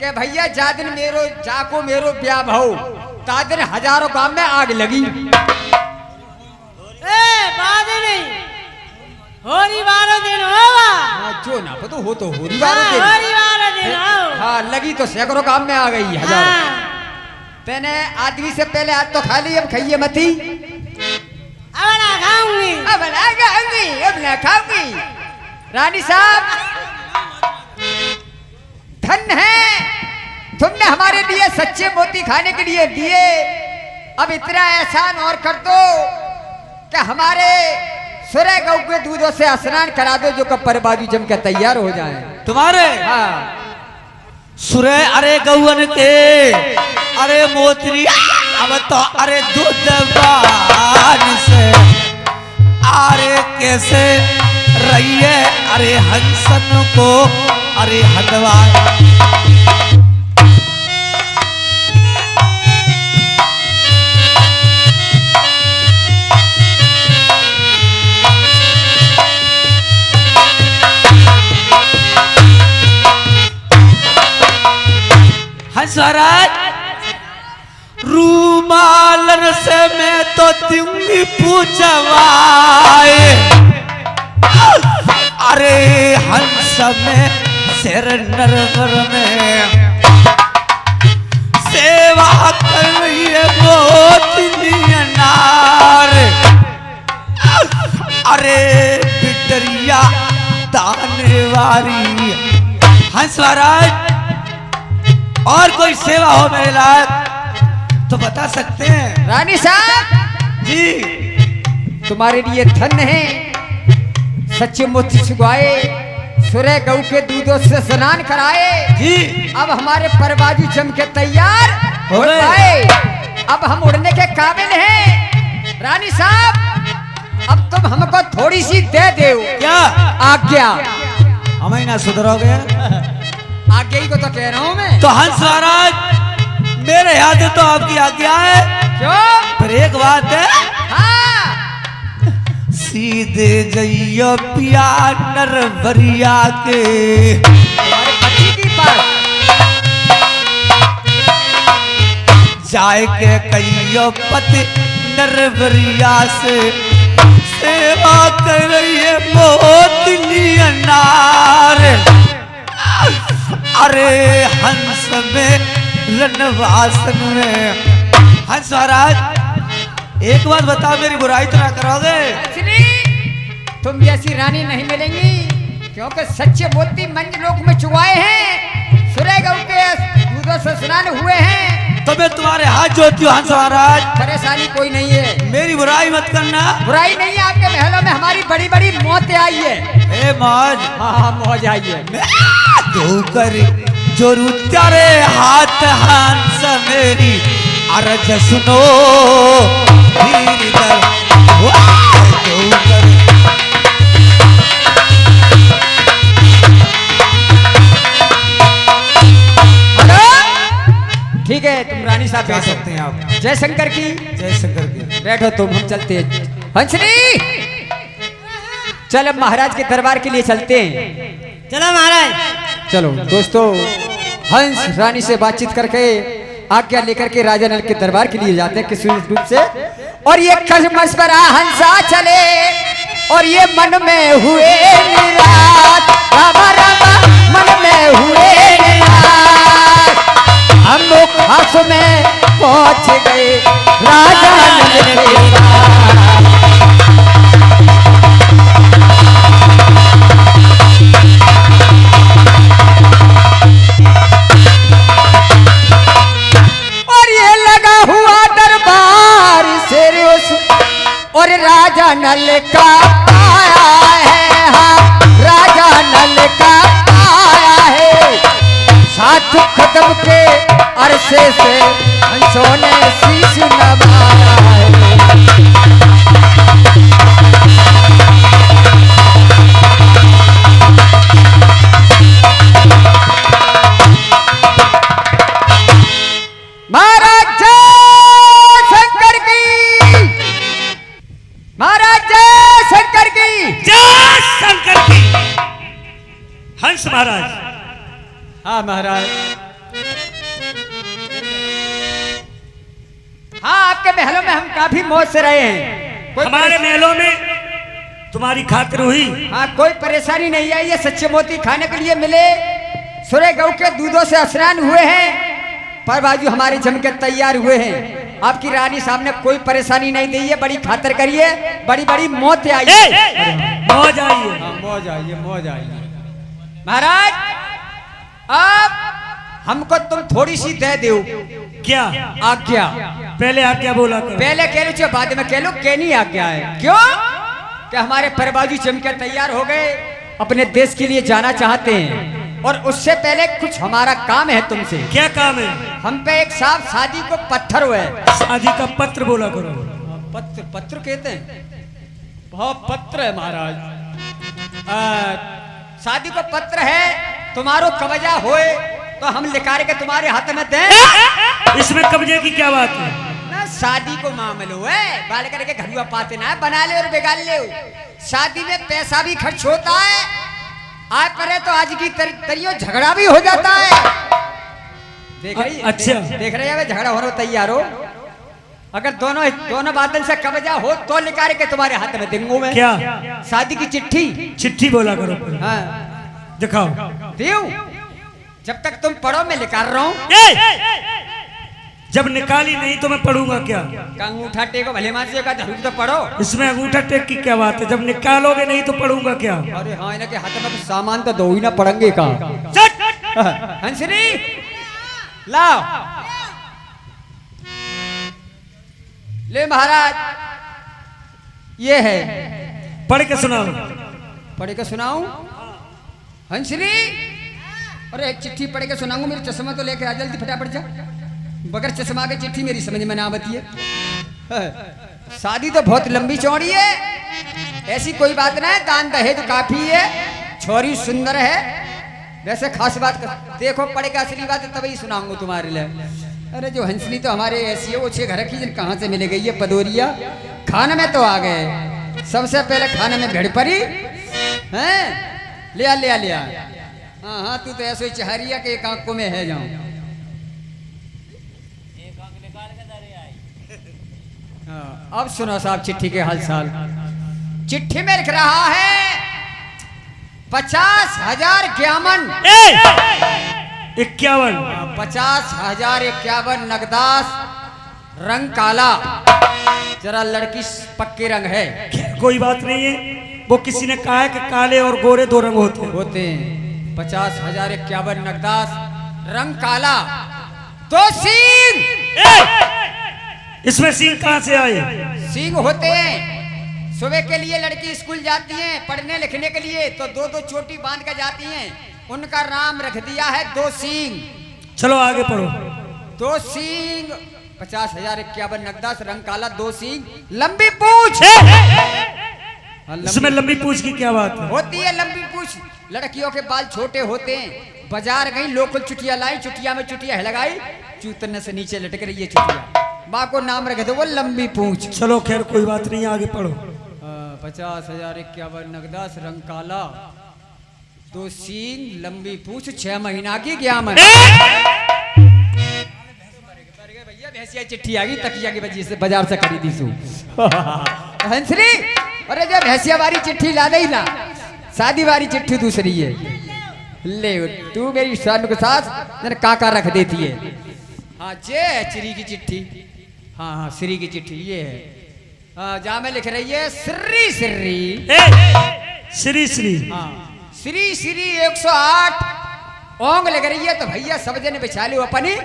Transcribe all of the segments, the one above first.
के भैया जादिन मेरो जाको मेरो ब्याह भाऊ तादिन हजारों गांव में आग लगी। ए बाद नहीं होरी बारो दिन होगा जो ना पतो हो तो होरी बारो दिन होरी बारो दिन हो। हाँ लगी तो सैकड़ों काम में आ गई हजारों। तेने आदमी से पहले आज तो खा ली अब खाइए मती। अब ना खाऊंगी अब ना खाऊंगी अब ना खाऊंगी। रानी साहब धन है तुमने हमारे लिए सच्चे मोती खाने के लिए दिए। अब इतना एहसान और कर दो कि हमारे सुरे गौ के दूधों से स्नान करा दो जो कब पर बाजू जम के तैयार हो जाए। तुम्हारे हाँ सुरे अरे गौवन के अरे मोतरी अब तो अरे दूध बान से अरे कैसे रहिए अरे हंसन को अरे हदवान। हंसराज रूमालन से मैं तो दूंगी पूछवाए। अरे हंस में सिर नरवर में सेवा कर रही है मोतिया नार। अरे बिटरिया दाने वाली हंसराज और कोई सेवा हो मेरे लायक तो बता सकते हैं। रानी साहब जी तुम्हारे लिए धन है सच्चे मोती चुगाए सुरे गौ के दूधों से स्नान कराए। जी अब हमारे परबाजू जम के तैयार हो गए। अब हम उड़ने के काबिल हैं। रानी साहब अब तुम हमको थोड़ी सी दे दो क्या आज्ञा। हमें ना सुधरोगे आज्ञा ही को तो कह रहा हूँ मैं। तो हंस महाराज मेरे याद तो आपकी आज्ञा है। क्यों? फिर एक बात है हाँ सीधे जइयो पिया नरवरिया के तुम्हारे पति की बात जाए के कहियो पति नरवरिया से सेवा कर रही है मोतिया नार। अरे हंस में रनवासन में हंस महाराज एक बात बताओ मेरी बुराई तो ना करोगे। तुम जैसी रानी नहीं मिलेंगी क्योंकि सच्चे मोती मंजलोक में चुगाए हैं सुरे गौ के दूधों से स्नान हुए हैं। तो मैं तुम्हारे हाथ जोड़ती हूँ हंस महाराज। परेशानी कोई नहीं है। मेरी बुराई मत करना। बुराई नहीं है आपके महलों में हमारी बड़ी बड़ी मौतें आई है। ए मौज हाँ हाँ मौज आई है। तू कर जोरू तेरे हाथ हंस मेरी अरज सुनो धीर ठीक है तुम रानी साहब जा बैठो। सकते हैं आप। जय शंकर की जय शंकर की। बैठो तुम हम चलते हैं। हंसनी चल अब महाराज के दरबार के लिए चलते हैं। चलो महाराज चलो दोस्तों हंस रानी से बातचीत करके आज्ञा लेकर के राजा नल के दरबार के लिए जाते हैं किसी रूप से। और ये कसमस पर हंसा चले और ये मन में हुए निराश रामा रामा मन में हुए निराश। हम लोग खास में पहुंच गए राजा नल के पास। और राजा नल का आया है। हाँ राजा नल का आया है। साथ कदम के अरसे से हंसों ने शीश नवाया है। महाराज जय शंकर की। महाराज जय शंकर की। जय शंकर की। हंस महाराज हाँ महाराज हाँ, आपके महलों में हम काफी मौज से रहे हैं। हमारे महलों में तुम्हारी खातिर हुई। हाँ, कोई परेशानी नहीं आई है। सच्चे मोती खाने के लिए मिले, सुरे गऊ के दूधों से स्नान हुए हैं, पर बाजू हमारे जम के तैयार हुए हैं। आपकी रानी साहब ने कोई परेशानी नहीं दी है। बड़ी खातर करिए, बड़ी बड़ी मौत आई है। मौज आई है। हाँ, मौज आई है, मौज आई है। महाराज, अब हमको तुम थोड़ी सी दे दो। क्या आज्ञा? पहले आज्ञा बोला करो। पहले कह लो, चाहे बाद में कह लो, कहनी आज्ञा है। क्यों? कि हमारे परबाजू जम के तैयार हो गए, अपने देश के लिए जाना चाहते हैं, और उससे पहले कुछ हमारा काम है तुमसे। क्या काम है? हम पे एक साहब शादी को पत्थर हुए। शादी का पत्र बोला करो। पत्र? पत्र कहते हैं? बहुत पत्र है महाराज। शादी को पत्र है, तुम्हारो कब्जा होए तो हम लिखा के तुम्हारे हाथ में दें। इसमें कब्जे की क्या बात है? ना, शादी को मामलो है, बाल करके घरुआ पाते ना, बना ले और बिगाड़ ले। शादी में पैसा भी खर्च होता है, आज परे तो आज की तरियो झगड़ा भी हो जाता है। देख रही है? अच्छा, देख रही है, झगड़ा होने तैयार हो। अगर दोनों बादल से कब्जा हो तो निकाल के तुम्हारे हाथ में दूंगा मैं। क्या? शादी की चिट्ठी। चिट्ठी बोला करो। हाँ, दिखाओ। देव, जब तक तुम पढ़ो मैं निकाल रहा हूँ। जब निकाली नहीं तो मैं पढ़ूंगा क्या? अंगूठा टेको भले मानसी का, जरूर तो पढ़ो। इसमें अंगूठा टेक की क्या बात है? जब निकालोगे नहीं तो पढ़ूंगा क्या? अरे हाँ, इनके हाथ में तो सामान तो दो ही ना पड़ेंगे का। हंसरी लाओ। ले महाराज, ये है। पढ़ के सुनाओ। पढ़ के सुनाऊं? हंसरी, अरे एक चिट्ठी पढ़ के सुनाऊंगा। मेरे चश्मा तो लेके आ, जल्दी फटाफट जा। बगैर चश्मा के चिट्ठी मेरी समझ में ना आती है। शादी तो बहुत लंबी चौड़ी है, ऐसी कोई बात ना है। दान दहेज तो काफी है, छोरी सुंदर है। वैसे खास बात देखो, पढ़ेगा असली बात तभी सुनाऊंगा तुम्हारे लिए। अरे जो हंसनी तो हमारे ऐसी है, वो छह घर की जिन कहाँ से मिल गई है पदोरिया। खाने में तो आ गए, सबसे पहले खाने में भेड़ परी हैं। ले आ, ले आ, ले आ। हाँ हाँ, तू तो ऐसे चहरिया के एक आंख को में है जाऊं। अब सुनो साहब चिट्ठी के हाल साल। चिट्ठी में लिख रहा है 50,000 51 50,051 नगदास, रंग काला, जरा लड़की पक्के रंग है। कोई बात नहीं है, वो किसी ने कहा है कि काले और गोरे दो रंग होते हैं। 50,051 नगदास, रंग काला, 2 सींग। इसमें सींग कहाँ से आए? सींग होते हैं, सुबह के लिए लड़की स्कूल जाती हैं पढ़ने लिखने के लिए, तो 2-2 चोटी बांध कर जाती हैं। उनका नाम रख दिया है 2 सींग। चलो आगे पढ़ो। 2 सींग, 50,051 नगदास, रंग काला, 2 सींग, लंबी पूछ। इसमें लंबी पूछ की क्या बात है? होती है लंबी पूछ। लड़कियों के बाल छोटे होते हैं। बाजार गई, लोकल चुटिया लाई, चुटिया में चुटिया लगाई, चूतने से नीचे लटक रही है चुटिया। माँ को नाम रखे तो वो लंबी पूछ। चलो खैर कोई बात नहीं, आगे पढ़ो। 50,051 नगदास, रंग काला, 2 सींग, लंबी पूछ, 6 महीना की ग्यामन। भैया भैंसिया चिट्ठी आ गई, तकिया की वजह से बाजार से खरीदी सू। हंसरी, अरे जब भैंसिया वाली चिट्ठी ला दे ना, शादी वाली चिट्ठी दूसरी है। ले तू मेरी शान के साथ काका रख देती है। हाँ, जय श्री की चिट्ठी। हाँ हाँ, श्री की चिट्ठी ये है। जहाँ में लिख रही है श्री श्री श्री श्री। हाँ, श्री श्री 108 ओंग लग रही है, तो भैया सब जने बिछा लो अपनी।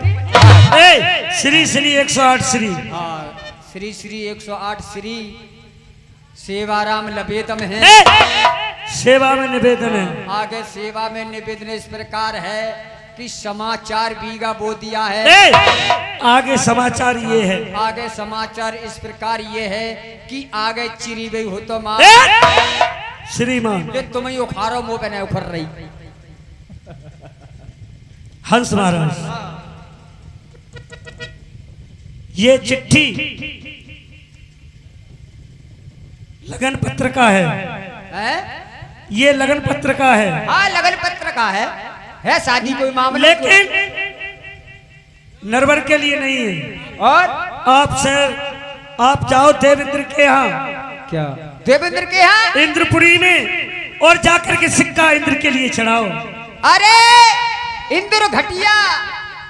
श्री श्री 108 श्री। हाँ, श्री श्री 108 श्री। सेवाराम निवेदन है। सेवा में निवेदन है। आगे सेवा में निवेदन इस प्रकार है कि समाचार बीघा बो दिया है। आगे समाचार ये है। आगे समाचार इस प्रकार ये है कि आगे चिरी गई हो तो माँ श्रीमान, ये तुम ही उखारो, मुंह पे नहीं उखड़ रही। हंस महाराज, ये चिट्ठी लगन पत्र का है। ये लगन पत्र का है। हाँ, लगन पत्र का है शादी कोई मामला। लेकिन नरवर के लिए नहीं है। और आप जाओ देवेंद्र के यहाँ, क्या देवेंद्र के यहाँ? इंद्रपुरी में, और जाकर के सिक्का इंद्र के लिए चढ़ाओ। अरे इंद्र घटिया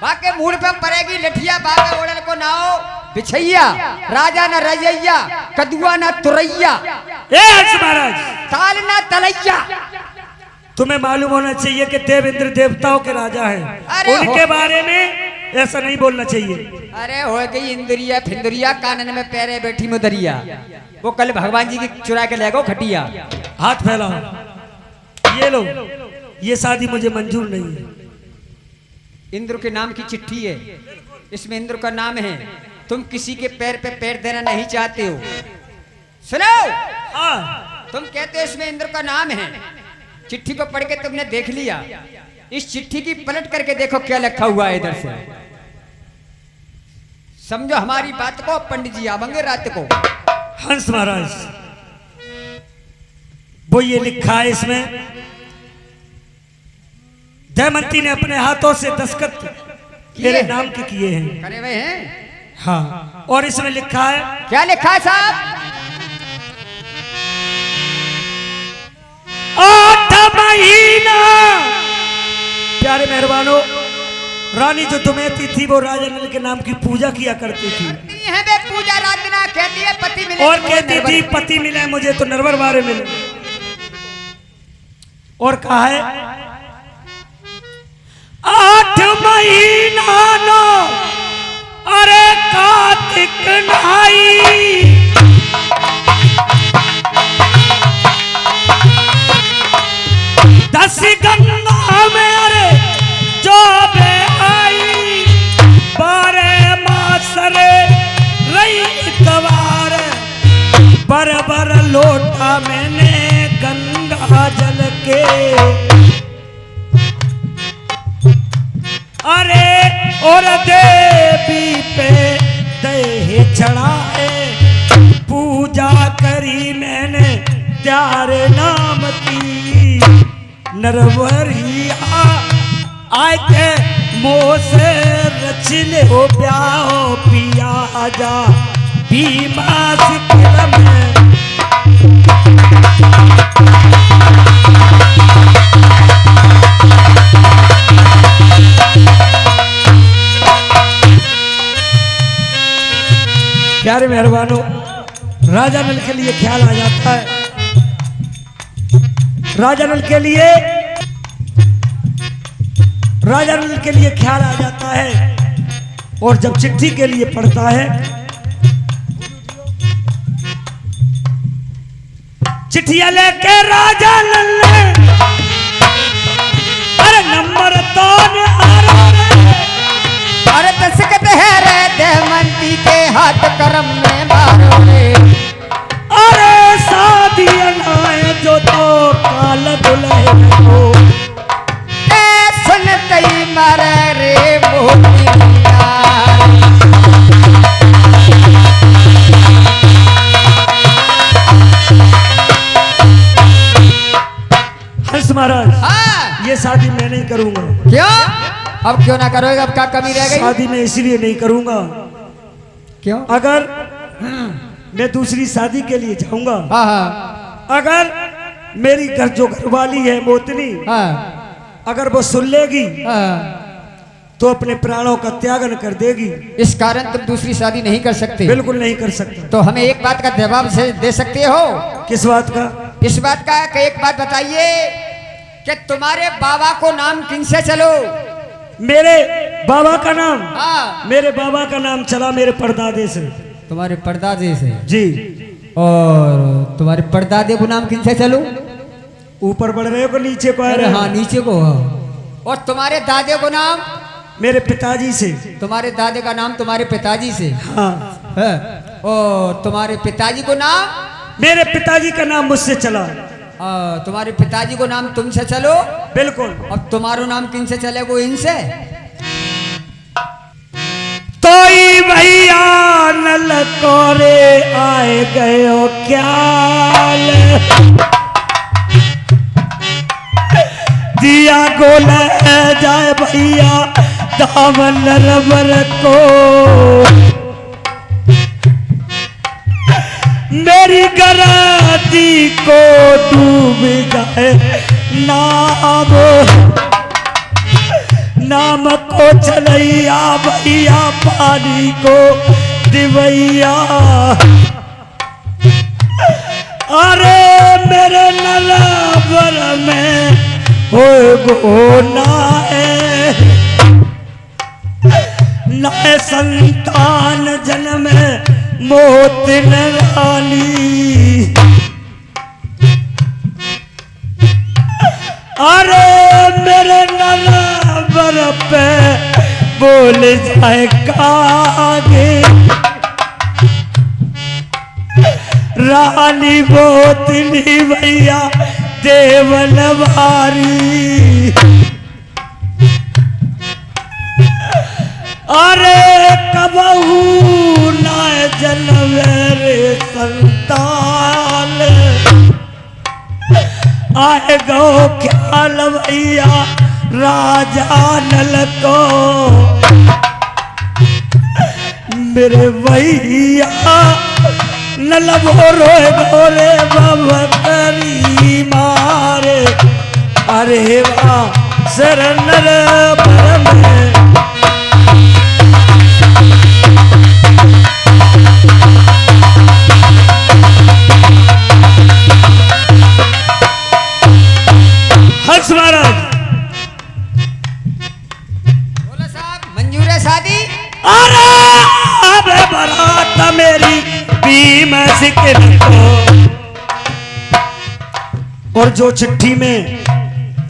बाके मूड पे पड़ेगी लठिया, बाके ओढ़ल को नाओ बिछैया, राजा न रजैया, कदुआ न तुरैया, ए हंस महाराज, ताल न तलैया। तुम्हें मालूम होना चाहिए कि देवेंद्र देवताओं के राजा हैं। अरे उनके बारे में ऐसा नहीं बोलना चाहिए। अरे हो गई इंद्रिया फिंदुरिया, कानन में पैरे बैठी मुदरिया। वो कल भगवान जी की चुरा के ले गो खटिया। हाथ फैलाओ, ये लो, ये शादी मुझे मंजूर नहीं है। इंद्र के नाम की चिट्ठी है, इसमें इंद्र का नाम है। तुम किसी के पैर पे पैर देना नहीं चाहते हो। सुनो, हाँ, तुम कहते हो इसमें इंद्र का नाम है। चिट्ठी को पढ़ के तुमने देख लिया, इस चिट्ठी की पलट करके देखो क्या लिखा हुआ है इधर से। समझो हमारी बात को, पंडित जी आवेंगे रात को। हंस महाराज, वो ये लिखा है इसमें, दमयंती ने अपने हाथों से दस्तखत मेरे नाम के किए हैं। करे हुए हैं? हाँ, और इसमें लिखा है, क्या लिखा है साहब? 8 महीना। प्यारे मेहरबानों, रानी जो दमयंती थी वो राजा नल के नाम की पूजा किया करती थी, है बे पूजा राधना, कहती है पति मिले और कहती थी पति मिले मुझे तो नरवर बारे मिले। और कहा है 8 महीना नो, अरे कार्तिक नाई, दस गंगा में अरे जो बे आई, 12 मासरे रही कवार, बर बर लोटा मैंने गंगा जल के, अरे और देवी पे दहे चढ़ाए, पूजा करी मैंने त्यारे नाम की, नरवरिया आय के मोह से रच ले हो प्याओ पिया आजा बीमा सिकरम। प्यारे मेहरबानों, राजा नल के लिए ख्याल आ जाता है, राजा नल के लिए ख्याल आ जाता है, और जब चिट्ठी के लिए पढ़ता है, चिट्ठियां लेके राजा नल ने, अरे नंबर तो अरे दस्तखत है रे दमयंती के हाथ करम में मारो रे, अरे शादी अनाए जो तो काल दुल्हन को, ए सुनते ही मारे रे मोतिया। हंस महाराज, हाँ, ये शादी मैं नहीं करूंगा। क्यों? अब क्यों ना करोगे? अब क्या कमी रह गई? शादी मैं इसलिए नहीं करूंगा, क्यों? अगर मैं दूसरी शादी के लिए जाऊंगा, हाँ हाँ अगर मेरी घर जो घरवाली है मोतनी, हाँ अगर वो सुन लेगी हाँ, तो अपने प्राणों का त्यागन कर देगी। इस कारण तुम दूसरी शादी नहीं कर सकते? बिल्कुल नहीं कर सकता। तो हमें एक बात का जवाब से दे सकते हो? किस बात का? इस बात का कि एक बात बताइए कि तुम्हारे बाबा को नाम किनसे चलो? मेरे बाबा का नाम, हाँ, मेरे बाबा का नाम चला मेरे परदादे से। तुम्हारे परदादे से? जी। और तुम्हारे परदादे को नाम किनसे चलो? ऊपर बढ़ रहे हो को नीचे को आ अरे रहे हो? हाँ, नीचे को। और तुम्हारे दादे को नाम? मेरे पिताजी से। तुम्हारे दादे का नाम तुम्हारे पिताजी से? हाँ। है। और तुम्हारे पिताजी को नाम? मेरे पिताजी का नाम मुझसे चला। तुम्हारे पिताजी को नाम तुमसे चलो? बिल्कुल। अब तुम्हारो नाम किनसे चले? वो इनसे? तो भैया नल कोरे आए गयो ख्याल, दिया गोल जाए भैया दामन रबर को मेरी गरादी को डूब जाए नाम नाम को चलैया भैया पानी को दिवैया अरे मेरे नलाबर में हो गो नाए नाए संतान जन्म मोत नरानी अरे मेरे नलाबर पे बोल जाए कागे रानी बोतनी भैया देवल वारी अरे कबहू ना जनवेरे संतान आए गो ख्याल भैया राजा नल को मेरे भैया नलब रोए गोरे बाबा करी मारे अरे वाह शरणर परम हंस महाराज बोलो साहब मंजूर है शादी। अरे अब बारात मेरी भीम सिक्के को और जो चिट्ठी में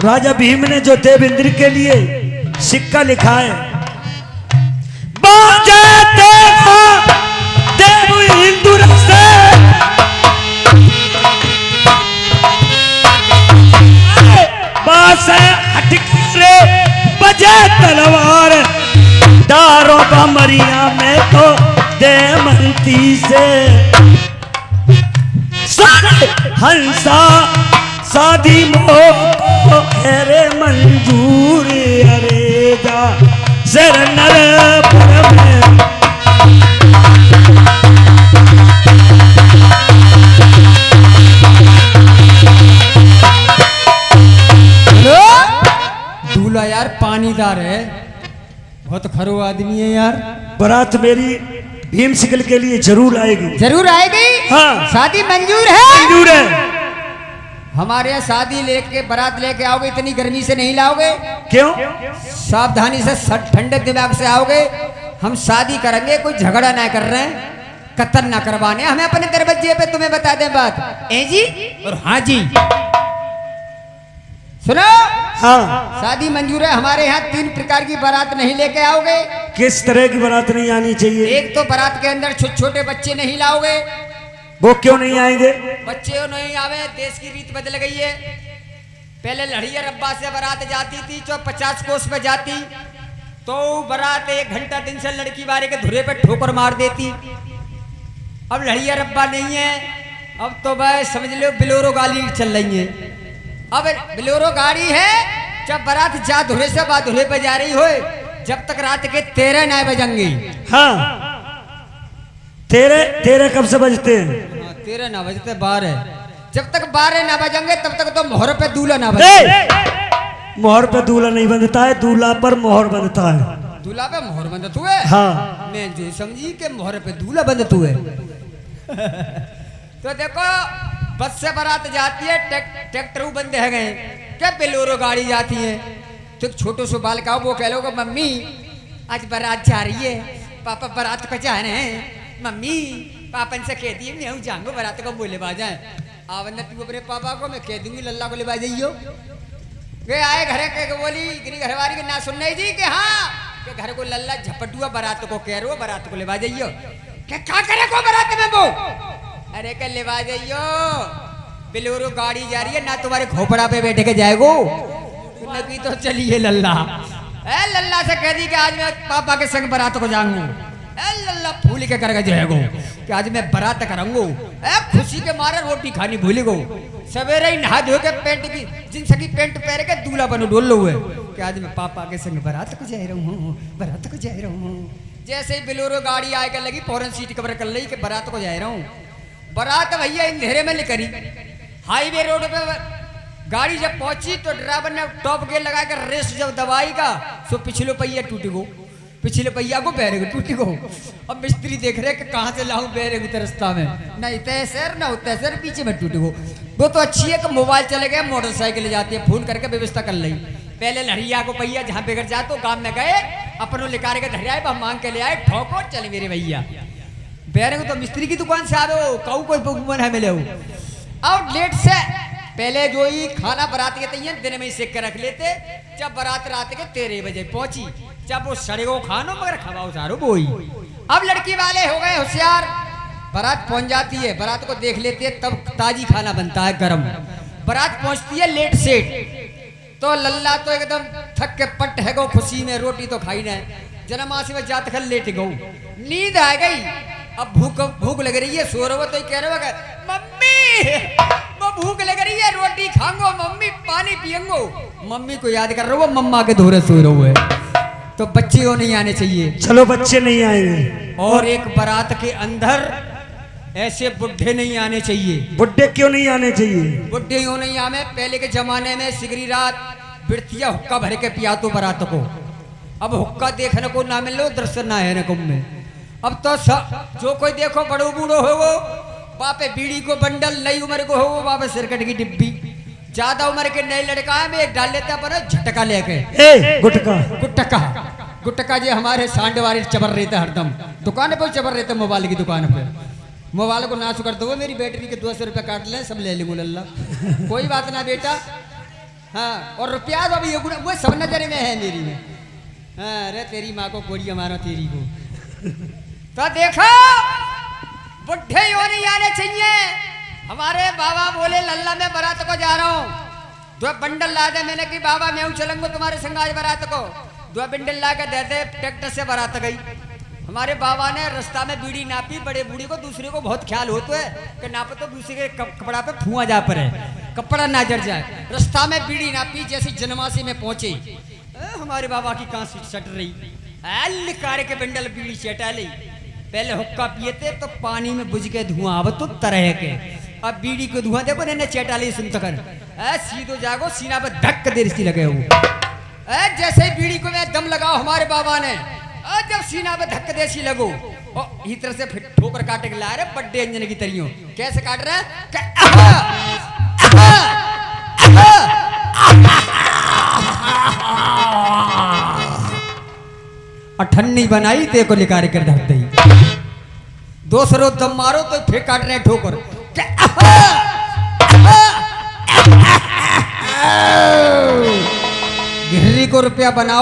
राजा भीम ने जो देव इंद्र के लिए सिक्का लिखा है बाजे देखा देव इंद्र से बास हटके बजे तलवार दारों का मरिया में तो देमंती से सारे हंसा शादी मोह अरे मंजूर अरे जा शरणर परम दूल्हा यार पानीदार है, बहुत खरो आदमी है यार। बारात मेरी भीम सिकल के लिए जरूर आएगी। जरूर आएगी। हाँ। शादी मंजूर है। मंजूर है। हमारे यहाँ शादी लेके बारात लेके आओगे इतनी गर्मी से नहीं लाओगे। क्यों? सावधानी से ठंडे दिमाग से आओगे। हम शादी करेंगे, कोई झगड़ा ना कर रहे हैं, कत्ल ना करवाने, हमें अपने दरवाजे पे तुम्हें बता दें बात। ए जी और हाँ जी सुनो। हाँ। शादी मंजूर है। हमारे यहाँ 3 प्रकार की बारात नहीं लेके आओगे। किस तरह की बारात नहीं आनी चाहिए? एक तो बारात के अंदर छोटे बच्चे नहीं लाओगे। वो क्यों नहीं आएंगे? बच्चे नहीं आवे, देश की रीत बदल गई है। पहले लड़िया रब्बा से बारात जाती थी, जो 50 कोस पे जाती तो बारात 1 घंटा दिन से लड़की वाले के धुरे पे ठोकर मार देती। अब लड़िया रब्बा नहीं है, अब तो बस समझ लो बिलोरो गाड़ी चल रही है। अब बिलोरो गाड़ी है, जब बारात जा धुरे से बा धुरे पे जा रही हो, जब तक रात के 13 ना बजेंगे। हाँ। 13 कब से बजते हैं? 13 ना बजते 12। जब तक 12 ना बजेंगे तब तक तो मोहर पे दूल्हा ना बजे। मोहर पे दूल्हा नहीं बंधता है, दूल्हा पर मोहर बंधता है। दूल्हा पे मोहर बंधत हुए। हाँ। मैं जो समझी के मोहर पे दूल्हा बंधत हुए। तो देखो बस से बारात जाती है, ट्रैक्टर बंद है गए, क्या बिलोरो गाड़ी जाती है। तो छोटो सो बाल का वो कह लो मम्मी आज बारात जा रही है, पापा बारात को जा रहे हैं। मम्मी पापन से कह दिए मैं जाऊंगा बारात को बोले बाजा आवंदा तू अपने पापा को मैं कह दूंगी लल्ला को ले बा जाइयो। वे आए घरे के बोली गिरी घरवारी के ना सुन नहीं जी कि हाँ के घर को लल्ला झपटुआ बारात को कह रो बारात को ले बा जाइयो। क्या करे को बारात में वो? अरे कल ले बा जाइयो, बिलोरो गाड़ी जा रही है ना, तुम्हारे खोपड़ा पे बैठे के जाएगो नकी तो चलिए लल्ला। ए लल्ला से कह दी कि आज मैं पापा के संग बारात को जाऊंगा। ए लल्ला फूल के करके जाएगो कि आज मैं बारात करूंगो। ए खुशी के मारे रोटी खानी भूल गो। सवेरे ही नहा धो के पेंट की जिनसे की पेंट पहन के दूल्हा बनो डोल लो हुए कि आज मैं पापा के संग बारात को जा रहा हूँ, बारात को जा रहा हूँ। जैसे ही बिलोरो गाड़ी आके लगी फौरन सीट कवर कर ली कि बारात को जा रहा हूँ। बारात भैया अंधेरे में निकली, हाईवे रोड पे गाड़ी जब पहुंची तो ड्राइवर ने टॉप गियर लगा कर रेस जब दबाई का तो पिछले पहिया टूट गो, पिछले पहिया को बैरेग टूट गो। अब मिस्त्री देख रहे कि कहाँ से लाऊं बैरेग रास्ता में, ना इतने ना उतने सर पीछे में टूट गो। वो तो अच्छी है कि मोबाइल चले गए, मोटरसाइकिल जाती है, फोन करके व्यवस्था कर ली। पहले लड़िया को पहिया जहाँ बिगड़ जाते तो गांव में गए अपनों लेकर के धरिया हम मांग के ले आए, ठोको चले मेरे भैया बैरेग। तो मिस्त्री की दुकान से आवे काऊ कोई भगवान है मिले और लेट से पहले जो ही खाना बारात के तैयार दिन में ही सेक के रख लेते। जब बारात रात के 13 बजे पहुंची, जब वो सड़े को खानो मगर खवाओ सारो बोई। अब लड़की वाले हो गए होशियार, बारात पहुंच जाती है, बारात को देख लेते हैं, तब ताजी खाना बनता है गरम। बारात पहुंचती है लेट सेट तो लल्ला तो एकदम थक के पट है गो, खुशी में रोटी तो खाई ना, जन्मासी में जात खल लेट गो, नींद आ गई। अब भूख लग रही है, सो रहे हो तो कह रहे हो मम्मी वो भूख लग रही है, रोटी खाऊंगो मम्मी, पानी पियंगो। मम्मी को याद कर रहे हो, मम्मा के धोरे सो रहे है। तो बच्चे वो नहीं आने चाहिए, चलो बच्चे नहीं आएंगे। और एक बारात के अंदर ऐसे बुढ़े नहीं आने चाहिए। बुढ़े क्यों नहीं आने चाहिए? बुढ़े क्यों नहीं आने? पहले के जमाने में सिगरी रात बिरतिया हुक्का भर के पिया तो बारात को, अब हुक्का देखने को ना मिलो, दर्शन ना है न कुम में। अब तो जो कोई देखो बड़ो बूढ़ो हो वो बापे बीड़ी को बंडल, नई उम्र को हो वो बापे सिरकट की डिब्बी, ज्यादा उम्र के नए लड़का है में एक डाल लेता पर झटका लेके गुटका गुटका गुटका जे हमारे सांड वाले चबर रहते हरदम, दुकान पे चबर रहते मोबाइल की दुकान पे। मोबाइल को नाश कर दो, मेरी बैटरी के 200 रुपये काट ले, सब ले लूंगा लल्ला, कोई बात ना बेटा। हाँ और रुपया तो अभी वो सब नजर में है मेरी में। हाँ अरे तेरी माँ को गोली मारो तेरी को। तो देखो बुढ़े यो नहीं आने चाहिए। हमारे बाबा बोले लल्ला मैं बारात को जा रहा हूँ, 2 बंडल ला दे। मैंने कि बाबा मैं चलूंगा तुम्हारे संग आज बारात को, 2 बंडल ला के दे दे। ट्रैक्टर से बारात गई। हमारे बाबा ने रास्ता में बीड़ी नापी, बड़े बूढ़ी को दूसरे को बहुत ख्याल होता है कि नापे तो दूसरे के कपड़ा पे फुआ जा पर है, कपड़ा ना जर जाए। रास्ता में बीड़ी नापी, जैसी जनमासी में पहुंचे हमारे बाबा की कहाँ सीट सट रही, कार के बंडल बीड़ी चटा ली। पहले हुक्का पिए थे तो पानी में बुझ के धुआं अब तो तरह के, अब बीड़ी को धुआं देखो ने चटा ली सुन तक सीधो जागो सीना पे धक्क देर सी लगे हो। जैसे बीड़ी को मैं दम लगाओ हमारे बाबा ने, जब सीना पे धक्क देसी लगो इधर से फिर ठोकर काटे के ला रहे बड्डे इंजन की तरियों। कैसे काट रहे अठन्नी बनाई ते को लिकार कर धर दी, दूसरो दम मारो तो फिर काट रहे ठोकर। गिररी को रुपया बनाओ।